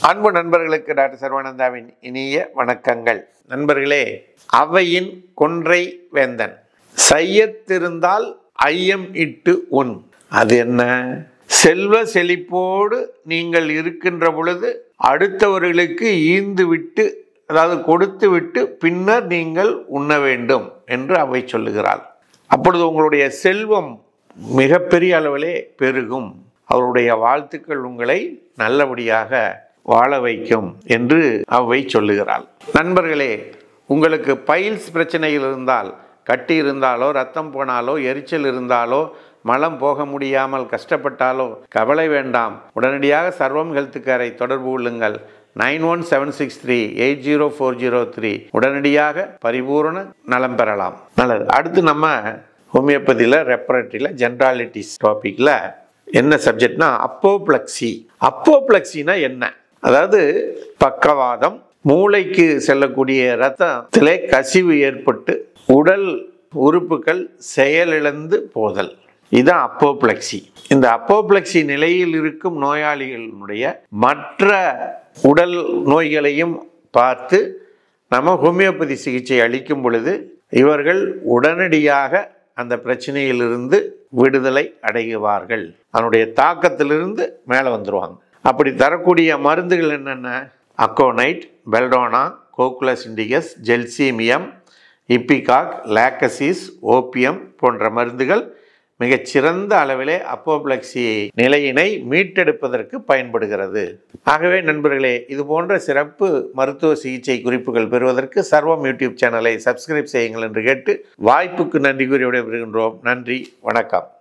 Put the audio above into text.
அன்பு நண்பர்களுக்கு டாக்டர் சர்வானந்தாவின் இனிய வணக்கங்கள். நண்பர்களே, அவையின் கொன்றை வேந்தன் செய்யத்திருந்தால் ஐயம் இட்டு உன். அது என்ன? செல்வ செழிப்போடு நீங்கள் இருக்கின்ற பொழுது அடுத்தவர்களுக்கு ஈந்து விட்டு, அதாவது கொடுத்து விட்டு பின்னர் நீங்கள் உண்ண வேண்டும் என்று அவை சொல்லுகிறாள். அப்பொழுது உங்களுடைய செல்வம் மிகப்பெரிய அளவிலே பெருகும். அவருடைய வாழ்த்துக்கள் உங்களை நல்லபடியாக வாழ வைக்கும் என்று அவை சொல்லுகிறாள். நண்பர்களே, உங்களுக்கு பைல்ஸ் பிரச்சனைகள் இருந்தால், கட்டி இருந்தாலோ, ரத்தம் போனாலோ, எரிச்சல் இருந்தாலோ, மலம் போக முடியாமல் கஷ்டப்பட்டாலோ கவலை வேண்டாம். உடனடியாக சர்வம் ஹெல்த் கேரை தொடர்பு கொள்ளுங்கள். 9176380403. உடனடியாக பரிபூர்ண நலம் பெறலாம். நல்லது. அடுத்து நம்ம ஹோமியோபதியில் ரெப்ரேட்டரியில் ஜென்ராலிட்டிஸ் டாப்பிக்கில் என்ன சப்ஜெக்ட்னா அப்போப்ளெக்சி. அப்போப்ளெக்சினா என்ன? அதாவது பக்கவாதம், மூளைக்கு செல்லக்கூடிய இரத்தத்திலே கசிவு ஏற்பட்டு உடல் உறுப்புகள் செயலிழந்து போதல், இதுதான் அப்போப்ளெக்சி. இந்த அப்போப்ளெக்சி நிலையில் இருக்கும் நோயாளிகளுடைய மற்ற உடல் நோய்களையும் பார்த்து நம்ம ஹோமியோபதி சிகிச்சை அளிக்கும் பொழுது இவர்கள் உடனடியாக அந்த பிரச்சனையிலிருந்து விடுதலை அடைவார்கள். அதனுடைய தாக்கத்திலிருந்து மேலே வந்துடுவாங்க. அப்படி தரக்கூடிய மருந்துகள் என்னென்ன? Aconite, belladonna, cocculus indicus, gelsemium, ipecac, lachesis, opium போன்ற மருந்துகள் மிகச்சிறந்த அளவிலே அப்போப்ளெக்சி நிலையினை மீட்டெடுப்பதற்கு பயன்படுகிறது. ஆகவே நண்பர்களே, இது போன்ற சிறப்பு மருத்துவ சிகிச்சை குறிப்புகள் பெறுவதற்கு சர்வம் யூடியூப் சேனலை சப்ஸ்கிரைப் செய்யுங்கள் என்று கேட்டு வாய்ப்புக்கு நன்றி கூறி விடைபெறுகின்றோம். நன்றி, வணக்கம்.